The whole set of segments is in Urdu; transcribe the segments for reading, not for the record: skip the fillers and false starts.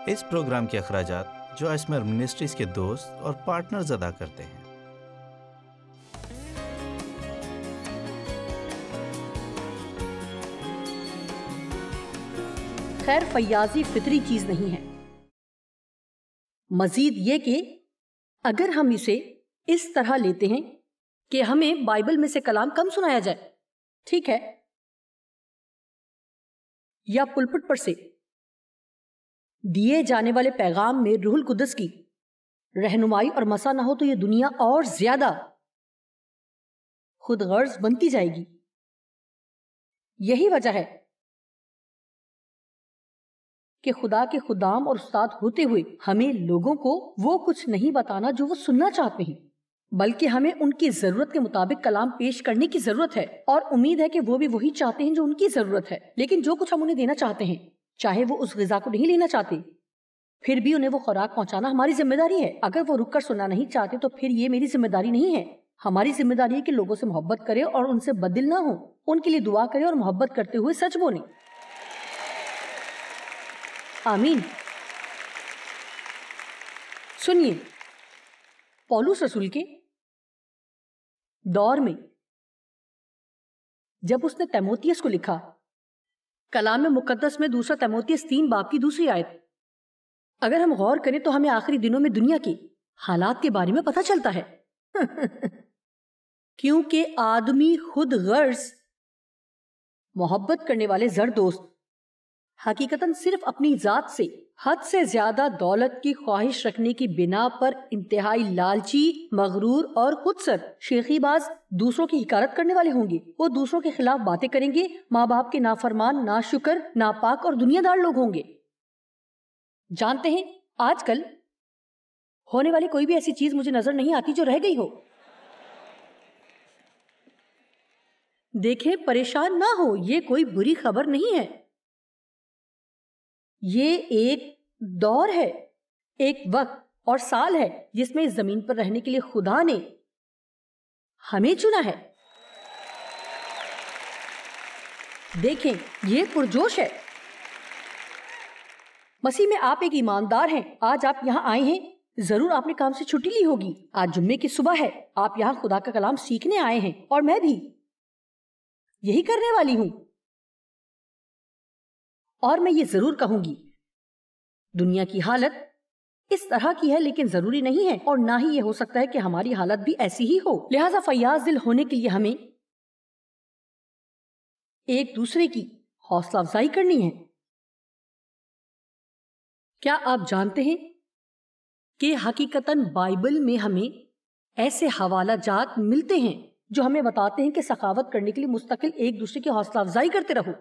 اس پروگرام کے اخراجات جو اسمر منسٹریز کے دوست اور پارٹنرز ادا کرتے ہیں۔ خیر، فیاضی فطری چیز نہیں ہے۔ مزید یہ کہ اگر ہم اسے اس طرح لیتے ہیں کہ ہمیں بائبل میں سے کلام کم سنایا جائے، ٹھیک ہے، یا پلپٹ پر سے دیے جانے والے پیغام میں روح القدس کی رہنمائی اور مسا نہ ہو، تو یہ دنیا اور زیادہ خود غرض بنتی جائے گی۔ یہی وجہ ہے کہ خدا کے خدام اور استاد ہوتے ہوئے ہمیں لوگوں کو وہ کچھ نہیں بتانا جو وہ سننا چاہتے ہیں، بلکہ ہمیں ان کی ضرورت کے مطابق کلام پیش کرنے کی ضرورت ہے، اور امید ہے کہ وہ بھی وہی چاہتے ہیں جو ان کی ضرورت ہے۔ لیکن جو کچھ ہم انہیں دینا چاہتے ہیں، چاہے وہ اس غذا کو نہیں لینا چاہتے، پھر بھی انہیں وہ خوراک پہنچانا ہماری ذمہ داری ہے۔ اگر وہ رک کر سننا نہیں چاہتے تو پھر یہ میری ذمہ داری نہیں ہے۔ ہماری ذمہ داری ہے کہ لوگوں سے محبت کرے اور ان سے بددل نہ ہو، ان کے لیے دعا کرے اور محبت کرتے ہوئے سچ بولیں۔ آمین۔ سنیے، پولس رسول کے دور میں جب اس نے تیموتھیوس کو لکھا، کلام مقدس میں 2 تیموتھیوس 3 باب کی 2 آیت، اگر ہم غور کریں تو ہمیں آخری دنوں میں دنیا کے حالات کے بارے میں پتہ چلتا ہے۔ کیونکہ آدمی خود غرض محبت کرنے والے زر دوست حقیقتاً صرف اپنی ذات سے حد سے زیادہ دولت کی خواہش رکھنے کی بنا پر انتہائی لالچی، مغرور اور خود سر، شیخی باز، دوسروں کی حقارت کرنے والے ہوں گے۔ وہ دوسروں کے خلاف باتیں کریں گے، ماں باپ کے نافرمان، ناشکر، ناپاک اور دنیا دار لوگ ہوں گے۔ جانتے ہیں، آج کل ہونے والی کوئی بھی ایسی چیز مجھے نظر نہیں آتی جو رہ گئی ہو۔ دیکھیں، پریشان نہ ہو، یہ کوئی بری خبر نہیں ہے۔ یہ ایک دور ہے، ایک وقت اور سال ہے جس میں اس زمین پر رہنے کے لیے خدا نے ہمیں چنا ہے۔ دیکھیں، یہ پرجوش ہے۔ مسیح میں آپ ایک ایماندار ہیں۔ آج آپ یہاں آئے ہیں، ضرور آپ نے کام سے چھٹی لی ہوگی۔ آج جمعے کی صبح ہے، آپ یہاں خدا کا کلام سیکھنے آئے ہیں، اور میں بھی یہی کرنے والی ہوں۔ اور میں یہ ضرور کہوں گی، دنیا کی حالت اس طرح کی ہے، لیکن ضروری نہیں ہے، اور نہ ہی یہ ہو سکتا ہے کہ ہماری حالت بھی ایسی ہی ہو۔ لہٰذا فیاض دل ہونے کے لیے ہمیں ایک دوسرے کی حوصلہ افزائی کرنی ہے۔ کیا آپ جانتے ہیں کہ حقیقتاً بائبل میں ہمیں ایسے حوالہ جات ملتے ہیں جو ہمیں بتاتے ہیں کہ سخاوت کرنے کے لیے مستقل ایک دوسرے کی حوصلہ افزائی کرتے رہو۔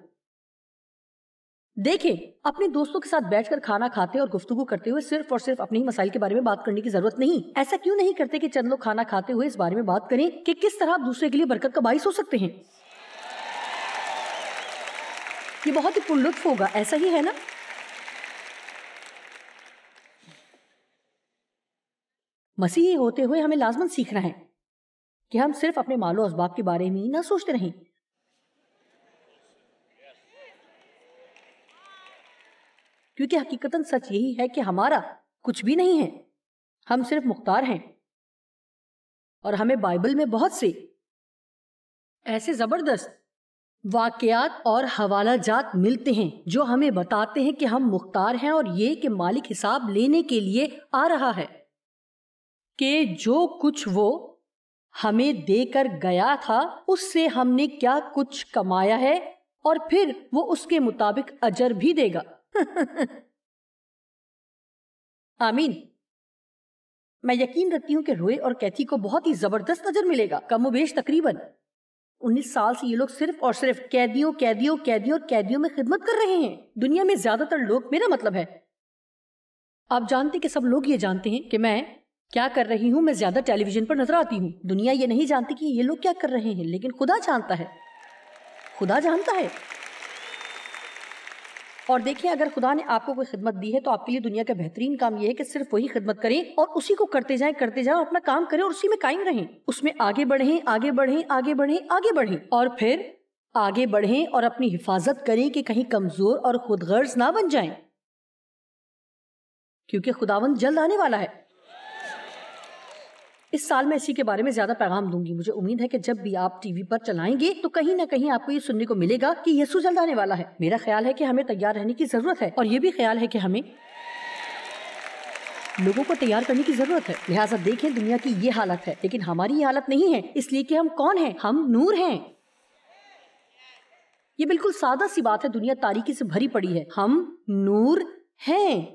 دیکھیں، اپنے دوستوں کے ساتھ بیٹھ کر کھانا کھاتے اور گفتگو کرتے ہوئے صرف اور صرف اپنے ہی مسائل کے بارے میں بات کرنے کی ضرورت نہیں۔ ایسا کیوں نہیں کرتے کہ چند لوگ کھانا کھاتے ہوئے اس بارے میں بات کریں کہ کس طرح آپ دوسرے کے لیے برکت کا باعث ہو سکتے ہیں؟ یہ بہت ہی پرلطف ہوگا، ایسا ہی ہے نا؟ مسیحی ہوتے ہوئے ہمیں لازماً سیکھنا ہے کہ ہم صرف اپنے مال و اسباب کے بارے میں ہی نہ سوچتے رہیں، کیونکہ حقیقتاً سچ یہی ہے کہ ہمارا کچھ بھی نہیں ہے، ہم صرف مختار ہیں۔ اور ہمیں بائبل میں بہت سے ایسے زبردست واقعات اور حوالہ جات ملتے ہیں جو ہمیں بتاتے ہیں کہ ہم مختار ہیں، اور یہ کہ مالک حساب لینے کے لیے آ رہا ہے، کہ جو کچھ وہ ہمیں دے کر گیا تھا اس سے ہم نے کیا کچھ کمایا ہے، اور پھر وہ اس کے مطابق اجر بھی دے گا۔ آمین۔ میں یقین رکھتی ہوں کہ روئے اور کیتھی کو بہت ہی زبردست اجر ملے گا۔ کم و بیش تقریباً 19 سال سے یہ لوگ صرف اور صرف قیدیوں میں خدمت کر رہے ہیں۔ دنیا میں زیادہ تر لوگ، میرا مطلب ہے، آپ جانتے کہ سب لوگ یہ جانتے ہیں کہ میں کیا کر رہی ہوں، میں زیادہ ٹیلی ویژن پر نظر آتی ہوں۔ دنیا یہ نہیں جانتی کہ یہ لوگ کیا کر رہے ہیں، لیکن خدا جانتا ہے، خدا جانتا ہے۔ اور دیکھیں، اگر خدا نے آپ کو کوئی خدمت دی ہے تو آپ کے لیے دنیا کا بہترین کام یہ ہے کہ صرف وہی خدمت کریں اور اسی کو کرتے جائیں، اپنا کام کریں اور اسی میں قائم رہیں، اس میں آگے بڑھیں اور پھر آگے بڑھیں اور اپنی حفاظت کریں کہ کہیں کمزور اور خود غرض نہ بن جائیں۔ کیونکہ خداوند جلد آنے والا ہے۔ اس سال میں اسی کے بارے میں زیادہ پیغام دوں گی۔ مجھے امید ہے کہ جب بھی آپ ٹی وی پر چلائیں گے تو کہیں نہ کہیں آپ کو یہ سننے کو ملے گا کہ یسوع جلد آنے والا ہے۔ میرا خیال ہے کہ ہمیں تیار رہنے کی ضرورت ہے، اور یہ بھی خیال ہے کہ ہمیں لوگوں کو تیار کرنے کی ضرورت ہے۔ لہٰذا دیکھیں، دنیا کی یہ حالت ہے، لیکن ہماری یہ حالت نہیں ہے، اس لیے کہ ہم کون ہیں؟ ہم نور ہیں۔ یہ بالکل سادہ سی بات ہے، دنیا تاریکی سے بھری پڑی ہے، ہم نور ہیں۔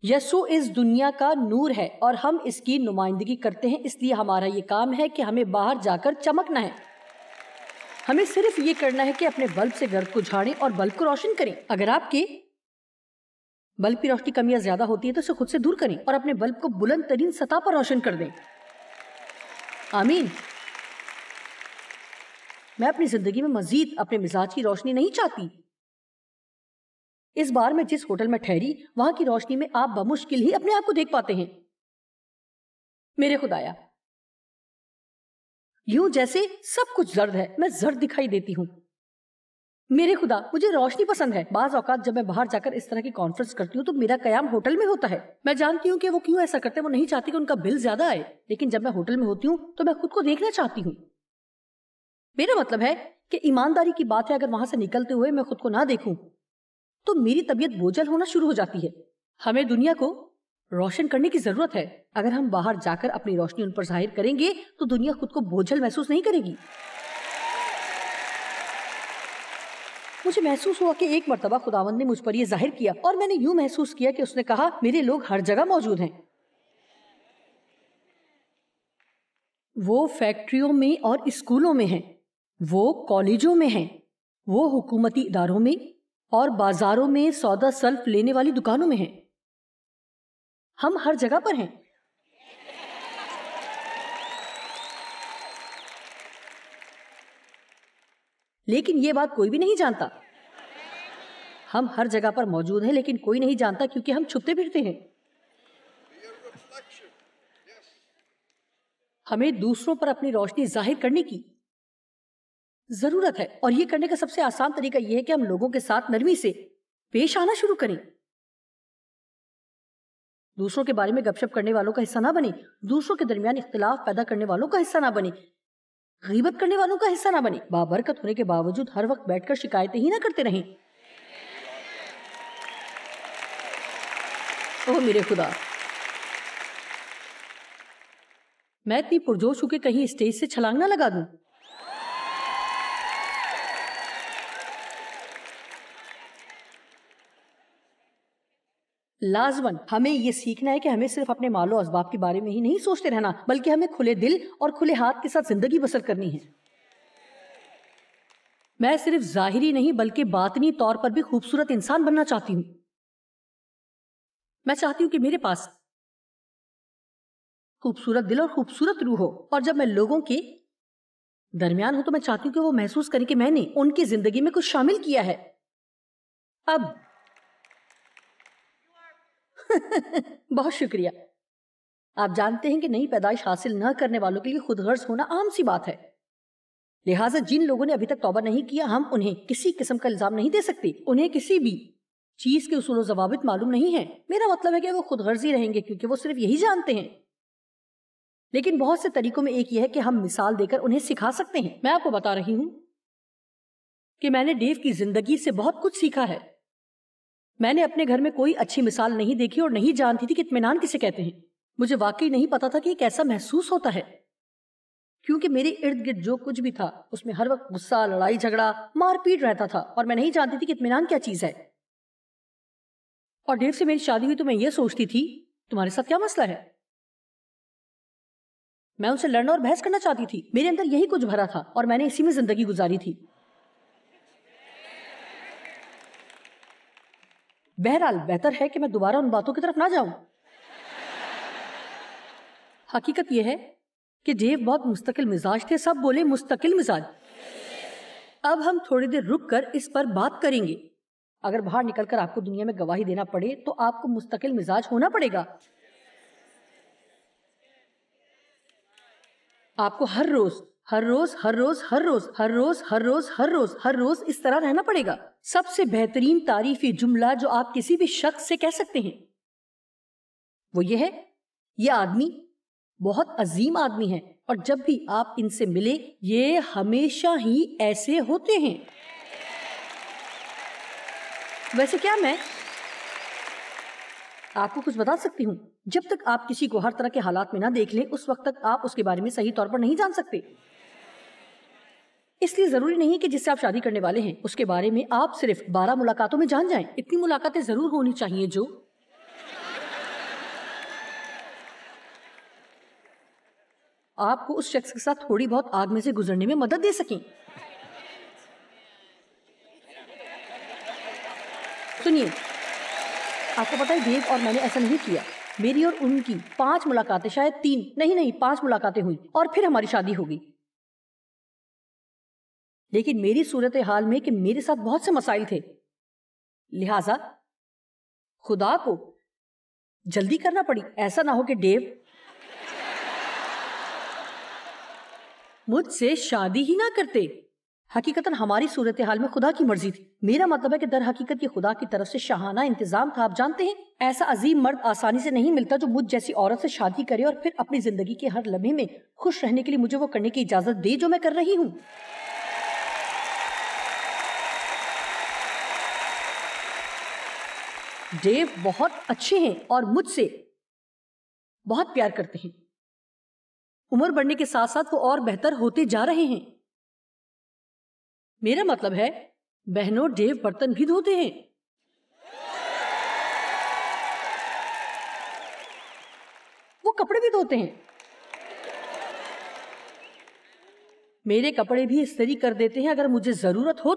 یسوع اس دنیا کا نور ہے اور ہم اس کی نمائندگی کرتے ہیں، اس لیے ہمارا یہ کام ہے کہ ہمیں باہر جا کر چمکنا ہے۔ ہمیں صرف یہ کرنا ہے کہ اپنے بلب سے گرد کو جھاڑیں اور بلب کو روشن کریں۔ اگر آپ کے بلب کی روشنی کم یا زیادہ ہوتی ہے تو اسے خود سے دور کریں اور اپنے بلب کو بلند ترین سطح پر روشن کر دیں۔ آمین۔ میں اپنی زندگی میں مزید اپنے مزاج کی روشنی نہیں چاہتی۔ اس بار میں جس ہوٹل میں ٹھہری، وہاں کی روشنی میں آپ بمشکل ہی اپنے آپ کو دیکھ پاتے ہیں۔ میرے خدایا، یوں جیسے سب کچھ زرد ہے، میں زرد دکھائی دیتی ہوں۔ میرے خدا، مجھے روشنی پسند ہے۔ بعض اوقات جب میں باہر جا کر اس طرح کی کانفرنس کرتی ہوں تو میرا قیام ہوٹل میں ہوتا ہے۔ میں جانتی ہوں کہ وہ کیوں ایسا کرتے ہیں، وہ نہیں چاہتے کہ ان کا بل زیادہ آئے، لیکن جب میں ہوٹل میں ہوتی ہوں تو میں خود کو دیکھنا چاہتی ہوں۔ میرا مطلب ہے کہ ایمانداری کی بات ہے، اگر وہاں سے نکلتے ہوئے میں خود کو نہ دیکھوں تو میری طبیعت بوجھل ہونا شروع ہو جاتی ہے۔ ہمیں دنیا کو روشن کرنے کی ضرورت ہے۔ اگر ہم باہر جا کر اپنی روشنی ان پر ظاہر کریں گے تو دنیا خود کو بوجھل محسوس نہیں کرے گی۔ مجھے محسوس ہوا کہ ایک مرتبہ خداوند نے مجھ پر یہ ظاہر کیا، اور میں نے یوں محسوس کیا کہ اس نے کہا، میرے لوگ ہر جگہ موجود ہیں۔ وہ فیکٹریوں میں اور اسکولوں میں ہیں، وہ کالجوں میں ہیں، وہ حکومتی اداروں میں اور بازاروں میں سودا سلف لینے والی دکانوں میں ہیں۔ ہم ہر جگہ پر ہیں۔ لیکن یہ بات کوئی بھی نہیں جانتا۔ ہم ہر جگہ پر موجود ہیں لیکن کوئی نہیں جانتا، کیونکہ ہم چھپتے پھرتے ہیں۔ ہمیں دوسروں پر اپنی روشنی ظاہر کرنے کی ضرورت ہے، اور یہ کرنے کا سب سے آسان طریقہ یہ ہے کہ ہم لوگوں کے ساتھ نرمی سے پیش آنا شروع کریں۔ دوسروں کے بارے میں گپ شپ کرنے والوں کا حصہ نہ بنے، دوسروں کے درمیان اختلاف پیدا کرنے والوں کا حصہ نہ بنے، غیبت کرنے والوں کا حصہ نہ بنے، بابرکت ہونے کے باوجود ہر وقت بیٹھ کر شکایتیں ہی نہ کرتے رہیں۔ اوہ میرے خدا، میں اتنی پرجوش ہوں کہ کہیں اسٹیج سے چھلانگ نہ لگا دوں۔ لازماً ہمیں یہ سیکھنا ہے کہ ہمیں صرف اپنے مال و اسباب کے بارے میں ہی نہیں سوچتے رہنا، بلکہ ہمیں کھلے دل اور کھلے ہاتھ کے ساتھ زندگی بسر کرنی ہے۔ میں صرف ظاہری نہیں بلکہ باطنی طور پر بھی خوبصورت انسان بننا چاہتی ہوں۔ میں چاہتی ہوں کہ میرے پاس خوبصورت دل اور خوبصورت روح ہو، اور جب میں لوگوں کے درمیان ہوں تو میں چاہتی ہوں کہ وہ محسوس کریں کہ میں نے ان کی زندگی میں کچھ شامل کیا ہے۔ اب بہت شکریہ۔ آپ جانتے ہیں کہ نئی پیدائش حاصل نہ کرنے والوں کے لیے خود غرض ہونا عام سی بات ہے، لہٰذا جن لوگوں نے ابھی تک توبہ نہیں کیا، ہم انہیں کسی قسم کا الزام نہیں دے سکتے۔ انہیں کسی بھی چیز کے اصول و ضوابط معلوم نہیں ہیں۔ میرا مطلب ہے کہ وہ خود غرضی رہیں گے کیونکہ وہ صرف یہی جانتے ہیں، لیکن بہت سے طریقوں میں ایک یہ ہے کہ ہم مثال دے کر انہیں سکھا سکتے ہیں۔ میں آپ کو بتا رہی ہوں کہ میں نے ڈیو کی زندگی سے بہت کچھ سیکھا ہے۔ میں نے اپنے گھر میں کوئی اچھی مثال نہیں دیکھی اور نہیں جانتی تھی کہ اطمینان کسے کہتے ہیں۔ مجھے واقعی نہیں پتا تھا کہ یہ کیسا محسوس ہوتا ہے، کیونکہ میرے ارد گرد جو کچھ بھی تھا اس میں ہر وقت غصہ، لڑائی جھگڑا، مار پیٹ رہتا تھا، اور میں نہیں جانتی تھی کہ اطمینان کیا چیز ہے۔ اور ڈیو سے میری شادی ہوئی تو میں یہ سوچتی تھی، تمہارے ساتھ کیا مسئلہ ہے؟ میں ان سے لڑنا اور بحث کرنا چاہتی تھی۔ میرے اندر یہی کچھ بھرا تھا اور میں نے اسی میں زندگی گزاری تھی۔ بہرحال بہتر ہے کہ میں دوبارہ ان باتوں کی طرف نہ جاؤں۔ حقیقت یہ ہے کہ ڈیو بہت مستقل مزاج تھے۔ سب بولے مستقل مزاج۔ اب ہم تھوڑی دیر رک کر اس پر بات کریں گے۔ اگر باہر نکل کر آپ کو دنیا میں گواہی دینا پڑے تو آپ کو مستقل مزاج ہونا پڑے گا۔ آپ کو ہر روز ہر روز ہر روز ہر روز ہر روز ہر روز ہر روز ہر روز اس طرح رہنا پڑے گا۔ سب سے بہترین تعریفی جملہ جو آپ کسی بھی شخص سے کہہ سکتے ہیں وہ یہ ہے، یہ آدمی بہت عظیم آدمی ہے، اور جب بھی آپ ان سے ملے یہ ہمیشہ ہی ایسے ہوتے ہیں۔ ویسے کیا میں آپ کو کچھ بتا سکتی ہوں؟ جب تک آپ کسی کو ہر طرح کے حالات میں نہ دیکھ لیں اس وقت تک آپ اس کے بارے میں صحیح طور پر نہیں جان سکتے۔ اس لیے ضروری نہیں کہ جس سے آپ شادی کرنے والے ہیں اس کے بارے میں آپ صرف 12 ملاقاتوں میں جان جائیں۔ اتنی ملاقاتیں ضرور ہونی چاہیے جو آپ کو اس شخص کے ساتھ تھوڑی بہت آگ میں سے گزرنے میں مدد دے سکیں۔ سنیے، آپ کو پتا ہے دیو اور میں نے ایسا نہیں کیا۔ میری اور ان کی 5 ملاقاتیں، شاید 3 نہیں 5 ملاقاتیں ہوئی اور پھر ہماری شادی ہو گئی۔ لیکن میری صورتحال میں کہ میرے ساتھ بہت سے مسائل تھے، لہٰذا خدا کو جلدی کرنا پڑی۔ ایسا نہ ہو کہ ڈیو مجھ سے شادی ہی نہ کرتے۔ حقیقتاً ہماری صورتحال میں خدا کی مرضی تھی۔ میرا مطلب ہے کہ در حقیقت یہ خدا کی طرف سے شاہانہ انتظام تھا۔ آپ جانتے ہیں ایسا عظیم مرد آسانی سے نہیں ملتا جو مجھ جیسی عورت سے شادی کرے اور پھر اپنی زندگی کے ہر لمحے میں خوش رہنے کے لیے مجھے وہ کرنے کی اجازت دے جو میں کر رہی ہوں۔ ڈیو بہت اچھے ہیں اور مجھ سے بہت پیار کرتے ہیں۔ عمر بڑھنے کے ساتھ ساتھ وہ اور بہتر ہوتے جا رہے ہیں۔ میرا مطلب ہے بہنوں، ڈیو برتن بھی دھوتے ہیں۔ وہ کپڑے بھی دھوتے ہیں۔ میرے کپڑے بھی استری کر دیتے ہیں اگر مجھے ضرورت ہو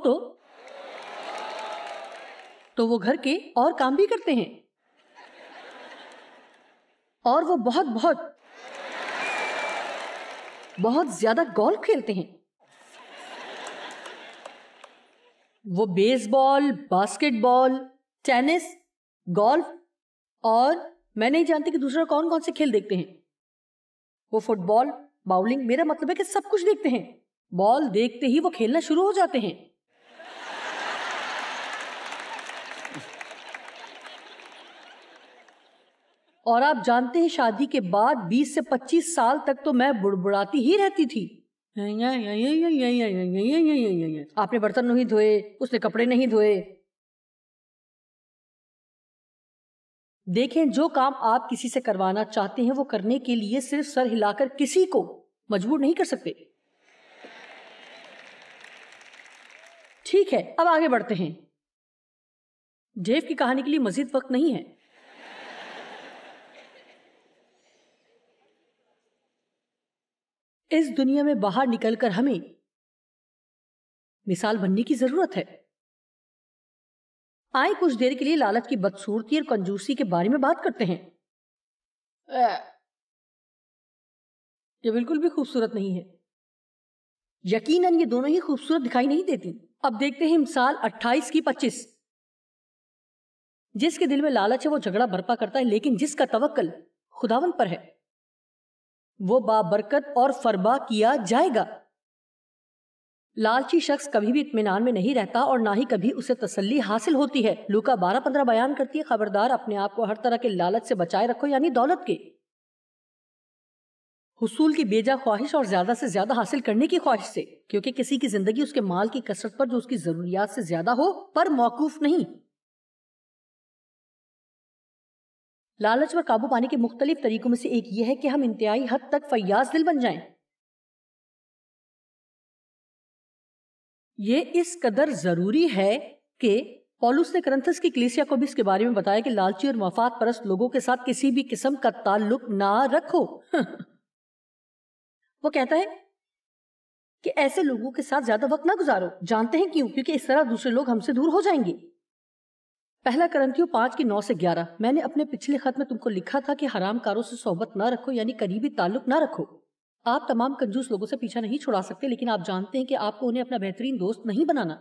تو وہ گھر کے اور کام بھی کرتے ہیں۔ اور وہ بہت زیادہ گولف کھیلتے ہیں۔ وہ بیس بال، باسکٹ بال، ٹینس، گولف اور میں نہیں جانتی کہ دوسرا کون کون سے کھیل دیکھتے ہیں۔ وہ فٹ بال، باؤلنگ، میرا مطلب ہے کہ سب کچھ دیکھتے ہیں۔ بال دیکھتے ہی وہ کھیلنا شروع ہو جاتے ہیں۔ اور آپ جانتے ہیں شادی کے بعد 20 سے 25 سال تک تو میں بڑبڑاتی ہی رہتی تھی۔ آپ نے برتن نہیں دھوئے، اس نے کپڑے نہیں دھوئے۔ دیکھیں، جو کام آپ کسی سے کروانا چاہتے ہیں وہ کرنے کے لیے صرف سر ہلا کر کسی کو مجبور نہیں کر سکتے۔ ٹھیک ہے، اب آگے بڑھتے ہیں۔ ڈیو کی کہانی کے لیے مزید وقت نہیں ہے۔ اس دنیا میں باہر نکل کر ہمیں مثال بننے کی ضرورت ہے۔ آئیں کچھ دیر کے لیے لالچ کی بدصورتی اور کنجوسی کے بارے میں بات کرتے ہیں۔ یہ بالکل بھی خوبصورت نہیں ہے۔ یقیناً یہ دونوں ہی خوبصورت دکھائی نہیں دیتی۔ اب دیکھتے ہیں مثال 28 کی 25۔ جس کے دل میں لالچ ہے وہ جھگڑا برپا کرتا ہے، لیکن جس کا توکل خداوند پر ہے وہ بابرکت اور فربا کیا جائے گا۔ لالچی شخص کبھی بھی اطمینان میں نہیں رہتا اور نہ ہی کبھی اسے تسلی حاصل ہوتی ہے۔ لوکا 12:15 بیان کرتی ہے، خبردار اپنے آپ کو ہر طرح کے لالچ سے بچائے رکھو، یعنی دولت کے، حصول کی بیجا خواہش اور زیادہ سے زیادہ حاصل کرنے کی خواہش سے، کیونکہ کسی کی زندگی اس کے مال کی کثرت پر جو اس کی ضروریات سے زیادہ ہو پر موقوف نہیں۔ لالچ پر قابو پانے کے مختلف طریقوں میں سے ایک یہ ہے کہ ہم انتہائی حد تک فیاض دل بن جائیں۔ یہ اس قدر ضروری ہے کہ پولس نے کرنتھس کی کلیسیا کو بھی اس کے بارے میں بتایا کہ لالچی اور مفاد پرست لوگوں کے ساتھ کسی بھی قسم کا تعلق نہ رکھو۔ وہ کہتا ہے کہ ایسے لوگوں کے ساتھ زیادہ وقت نہ گزارو۔ جانتے ہیں کیوں؟ کیونکہ اس طرح دوسرے لوگ ہم سے دور ہو جائیں گے۔ پہلا کرنتھیوں 5:9-11۔ میں نے اپنے پچھلے خط میں تم کو لکھا تھا کہ حرام کاروں سے صحبت نہ رکھو، یعنی قریبی تعلق نہ رکھو۔ آپ تمام کنجوس لوگوں سے پیچھا نہیں چھڑا سکتے، لیکن آپ جانتے ہیں کہ آپ کو انہیں اپنا بہترین دوست نہیں بنانا۔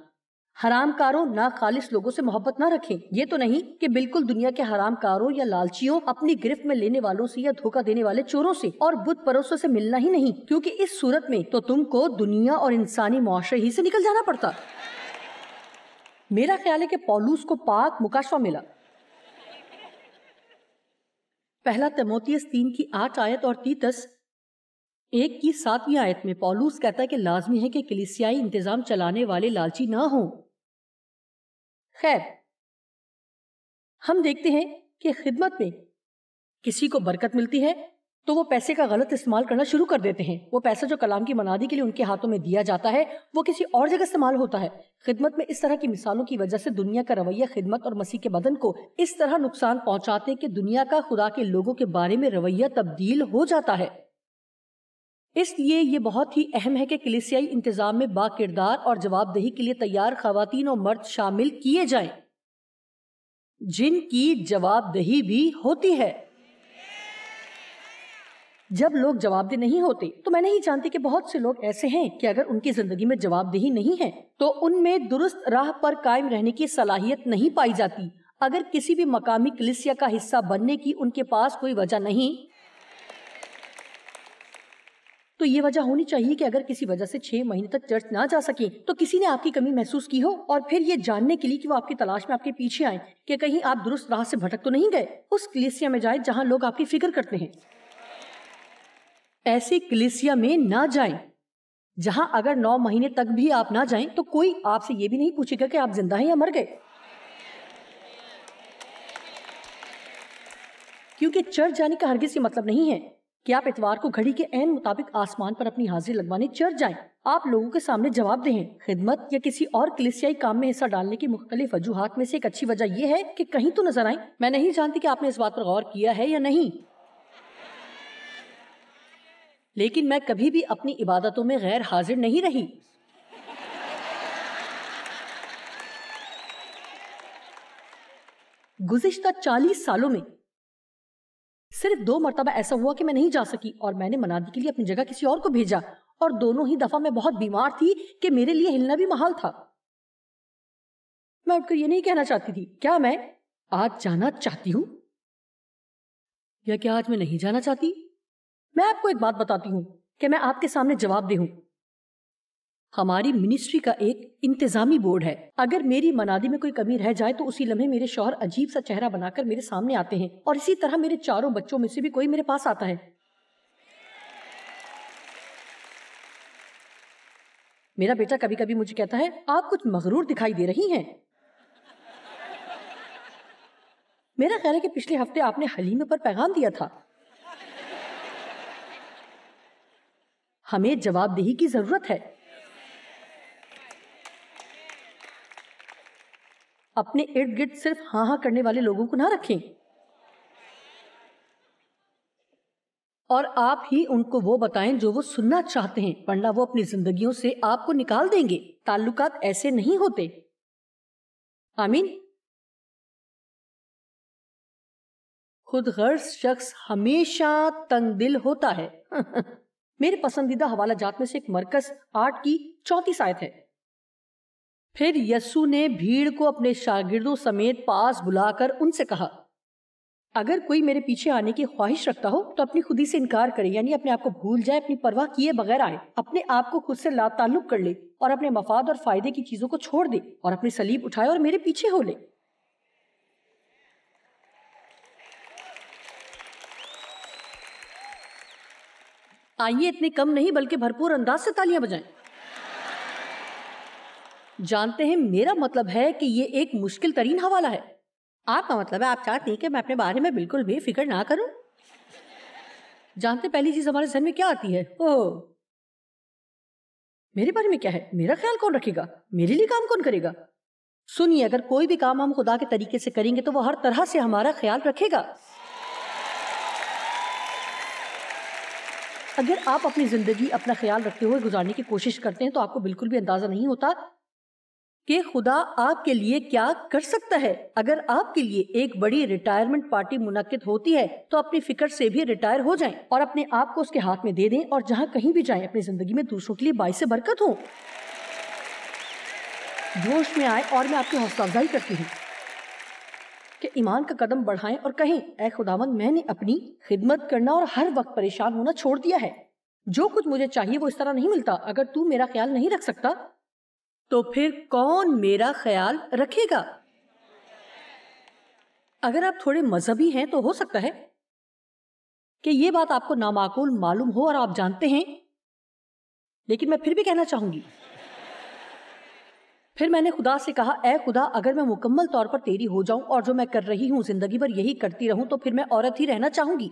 حرام کاروں، ناخالص لوگوں سے محبت نہ رکھیں۔ یہ تو نہیں کہ بالکل دنیا کے حرام کاروں یا لالچیوں، اپنی گرفت میں لینے والوں سے یا دھوکہ دینے والے چوروں سے اور بت پرستوں سے ملنا ہی نہیں، کیونکہ اس صورت میں تو تم کو دنیا اور انسانی معاشرے ہی سے نکل جانا پڑتا۔ میرا خیال ہے کہ پولوس کو پاک مکاشفہ ملا۔ پہلا تیموتھیوس 3 کی 8 آیت اور تیتس 1 کی 7ویں آیت میں پولس کہتا ہے کہ لازمی ہے کہ کلیسیائی انتظام چلانے والے لالچی نہ ہوں۔ خیر، ہم دیکھتے ہیں کہ خدمت میں کسی کو برکت ملتی ہے تو وہ پیسے کا غلط استعمال کرنا شروع کر دیتے ہیں۔ وہ پیسہ جو کلام کی منادی کے لیے ان کے ہاتھوں میں دیا جاتا ہے وہ کسی اور جگہ استعمال ہوتا ہے۔ خدمت میں اس طرح کی مثالوں کی وجہ سے دنیا کا رویہ خدمت اور مسیح کے بدن کو اس طرح نقصان پہنچاتے ہیں کہ دنیا کا خدا کے لوگوں کے بارے میں رویہ تبدیل ہو جاتا ہے۔ اس لیے یہ بہت ہی اہم ہے کہ کلیسیائی انتظام میں با کردار اور جواب دہی کے لیے تیار خواتین اور مرد شامل کیے جائیں جن کی جواب دہی بھی ہوتی ہے۔ جب لوگ جواب دہ نہیں ہوتے تو میں نہیں جانتی کہ بہت سے لوگ ایسے ہیں کہ اگر ان کی زندگی میں جواب دہی نہیں ہے تو ان میں درست راہ پر قائم رہنے کی صلاحیت نہیں پائی جاتی۔ اگر کسی بھی مقامی کلیسیا کا حصہ بننے کی ان کے پاس کوئی وجہ نہیں تو یہ وجہ ہونی چاہیے کہ اگر کسی وجہ سے 6 مہینے تک چرچ نہ جا سکیں تو کسی نے آپ کی کمی محسوس کی ہو، اور پھر یہ جاننے کے لیے کہ وہ آپ کی تلاش میں آپ کے پیچھے آئیں کہ کہیں آپ درست راہ سے بھٹک تو نہیں گئے، اس کلیسیا میں جائیں جہاں لوگ آپ کی فکر کرتے ہیں۔ ایسی کلیسیا میں نہ جائیں جہاں اگر 9 مہینے تک بھی آپ نہ جائیں تو کوئی آپ سے یہ بھی نہیں پوچھے گا کہ آپ زندہ ہیں یا مر گئے، کیونکہ چرچ جانے کا ہرگز یہ مطلب نہیں ہے کہ آپ اتوار کو گھڑی کے عین مطابق آسمان پر اپنی حاضری لگوانے چرچ جائیں۔ آپ لوگوں کے سامنے جواب دہیں۔ خدمت یا کسی اور کلیسیائی کام میں حصہ ڈالنے کی مختلف وجوہات میں سے ایک اچھی وجہ یہ ہے کہ کہیں تو نظر آئیں۔ میں نہیں جانتی کہ آپ نے اس بات پر غور کیا ہے یا نہیں، لیکن میں کبھی بھی اپنی عبادتوں میں غیر حاضر نہیں رہی۔ گزشتہ 40 سالوں میں صرف 2 مرتبہ ایسا ہوا کہ میں نہیں جا سکی اور میں نے منادی کے لیے اپنی جگہ کسی اور کو بھیجا، اور دونوں ہی دفعہ میں بہت بیمار تھی کہ میرے لیے ہلنا بھی محال تھا۔ میں اٹھ کر یہ نہیں کہنا چاہتی تھی کیا میں آج جانا چاہتی ہوں یا کیا آج میں نہیں جانا چاہتی۔ میں آپ کو ایک بات بتاتی ہوں کہ میں آپ کے سامنے جواب دہ ہوں۔ ہماری منسٹری کا ایک انتظامی بورڈ ہے۔ اگر میری منادی میں کوئی کمی رہ جائے تو اسی لمحے میرے شوہر عجیب سا چہرہ بنا کر میرے سامنے آتے ہیں، اور اسی طرح میرے 4 بچوں میں سے بھی کوئی میرے پاس آتا ہے۔ میرا بیٹا کبھی کبھی مجھے کہتا ہے آپ کچھ مغرور دکھائی دے رہی ہیں۔ میرا خیال ہے کہ پچھلے ہفتے آپ نے حلیمہ پر پیغام دیا تھا۔ ہمیں جواب دہی کی ضرورت ہے۔ اپنے ارد گرد صرف ہاں ہاں کرنے والے لوگوں کو نہ رکھیں، اور آپ ہی ان کو وہ بتائیں جو وہ سننا چاہتے ہیں، ورنہ وہ اپنی زندگیوں سے آپ کو نکال دیں گے۔ تعلقات ایسے نہیں ہوتے۔ آمین۔ خود غرض شخص ہمیشہ تنگ دل ہوتا ہے۔ میرے پسندیدہ حوالہ جات میں سے ایک مرکز 8 کی 34 آیت ہے۔ پھر یسوع نے بھیڑ کو اپنے شاگردوں سمیت پاس بلا کر ان سے کہا، اگر کوئی میرے پیچھے آنے کی خواہش رکھتا ہو تو اپنی خودی سے انکار کرے، یعنی اپنے آپ کو بھول جائے، اپنی پرواہ کیے بغیر آئے، اپنے آپ کو خود سے لا تعلق کر لے اور اپنے مفاد اور فائدے کی چیزوں کو چھوڑ دے اور اپنی صلیب اٹھائے اور میرے پیچھے ہو لے۔ آئیے اتنے کم نہیں بلکہ بھرپور انداز سے تالیاں بجائیں۔ جانتے ہیں میرا مطلب ہے کہ یہ ایک مشکل ترین حوالہ ہے۔ آپ کا مطلب ہے آپ چاہتے ہیں کہ میں اپنے بارے میں بالکل بھی فکر نہ کروں؟ جانتے پہلی چیز ہمارے ذہن میں کیا آتی ہے؟ اوہ، میرے بارے میں کیا ہے؟ میرا خیال کون رکھے گا؟ میرے لیے کام کون کرے گا؟ سنیے، اگر کوئی بھی کام ہم خدا کے طریقے سے کریں گے تو وہ ہر طرح سے ہمارا خیال رکھے گا۔ اگر آپ اپنی زندگی اپنا خیال رکھتے ہوئے گزارنے کی کوشش کرتے ہیں تو آپ کو بالکل بھی اندازہ نہیں ہوتا کہ خدا آپ کے لیے کیا کر سکتا ہے۔ اگر آپ کے لیے ایک بڑی ریٹائرمنٹ پارٹی منعقد ہوتی ہے تو اپنی فکر سے بھی ریٹائر ہو جائیں اور اپنے آپ کو اس کے ہاتھ میں دے دیں، اور جہاں کہیں بھی جائیں اپنی زندگی میں دوسروں کے لیے باعث برکت ہوں۔ جوش میں آئے، اور میں آپ کی حوصلہ افزائی کرتی ہوں کہ ایمان کا قدم بڑھائیں اور کہیں، اے خداوند، میں نے اپنی خدمت کرنا اور ہر وقت پریشان ہونا چھوڑ دیا ہے۔ جو کچھ مجھے چاہیے وہ اس طرح نہیں ملتا۔ اگر تو میرا خیال نہیں رکھ سکتا تو پھر کون میرا خیال رکھے گا؟ اگر آپ تھوڑے مذہبی ہیں تو ہو سکتا ہے کہ یہ بات آپ کو نامعقول معلوم ہو اور آپ جانتے ہیں، لیکن میں پھر بھی کہنا چاہوں گی. پھر میں نے خدا سے کہا، اے خدا، اگر میں مکمل طور پر تیری ہو جاؤں اور جو میں کر رہی ہوں زندگی بھر یہی کرتی رہوں تو پھر میں عورت ہی رہنا چاہوں گی.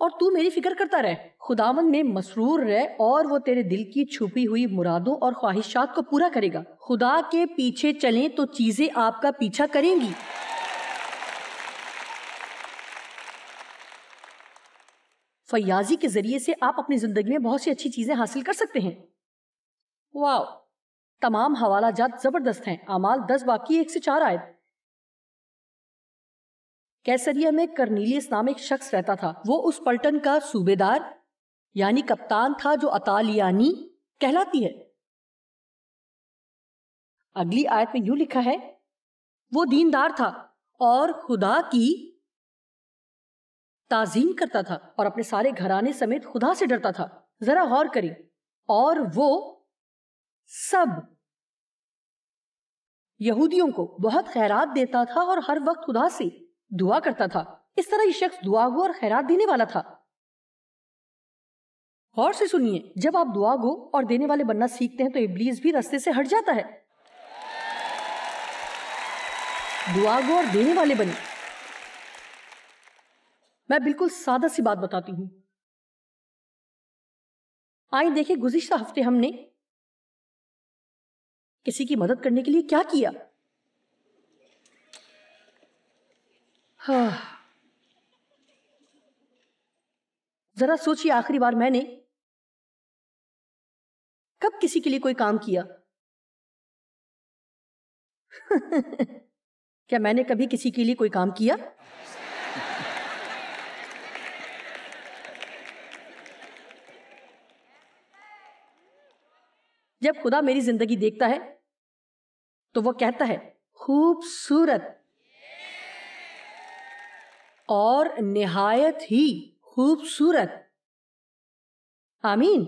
اور تو میری فکر کرتا رہ، خداوند میں مسرور رہ اور وہ تیرے دل کی چھپی ہوئی مرادوں اور خواہشات کو پورا کرے گا. خدا کے پیچھے چلیں تو چیزیں آپ کا پیچھا کریں گی. فیاضی کے ذریعے سے آپ اپنی زندگی میں بہت سی اچھی چیزیں حاصل کر سکتے ہیں. واو، تمام حوالہ جات زبردست ہیں. اعمال 10 باقی 1 سے 4 آیت. کیسریا میں کرنیلیس نام ایک شخص رہتا تھا. وہ اس پلٹن کا صوبیدار یعنی کپتان تھا جو اطالیانی کہلاتی ہے. اگلی آیت میں یوں لکھا ہے، وہ دیندار تھا اور خدا کی تعظیم کرتا تھا اور اپنے سارے گھرانے سمیت خدا سے ڈرتا تھا. ذرا غور کریں. اور وہ سب یہودیوں کو بہت خیرات دیتا تھا اور ہر وقت خدا سے دعا کرتا تھا. اس طرح یہ شخص دعا گو اور خیرات دینے والا تھا. غور سے سنیے، جب آپ دعا گو اور دینے والے بننا سیکھتے ہیں تو ابلیس بھی رستے سے ہٹ جاتا ہے. دعا گو اور دینے والے بنے. میں بالکل سادہ سی بات بتاتی ہوں. آئیں دیکھیں گزشتہ ہفتے ہم نے کسی کی مدد کرنے کے لیے کیا کیا. ذرا سوچیے، آخری بار میں نے کب کسی کے لیے کوئی کام کیا؟ کیا میں نے کبھی کسی کے لیے کوئی کام کیا؟ جب خدا میری زندگی دیکھتا ہے تو وہ کہتا ہے خوبصورت اور نہایت ہی خوبصورت. آمین.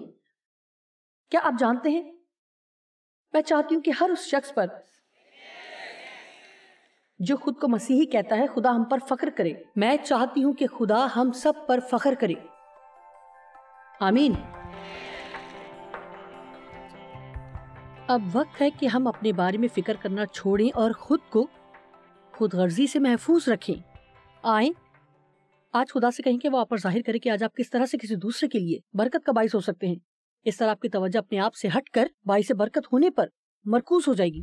کیا آپ جانتے ہیں، میں چاہتی ہوں کہ ہر اس شخص پر جو خود کو مسیحی کہتا ہے خدا ہم پر فخر کرے. میں چاہتی ہوں کہ خدا ہم سب پر فخر کرے. آمین. اب وقت ہے کہ ہم اپنے بارے میں فکر کرنا چھوڑیں اور خود کو خود غرضی سے محفوظ رکھیں. آئیں آج خدا سے کہیں کہ وہ آپ پر ظاہر کرے کہ آج آپ کس طرح سے کسی دوسرے کے لیے برکت کا باعث ہو سکتے ہیں. اس طرح آپ کی توجہ اپنے آپ سے ہٹ کر باعث برکت ہونے پر مرکوز ہو جائے گی.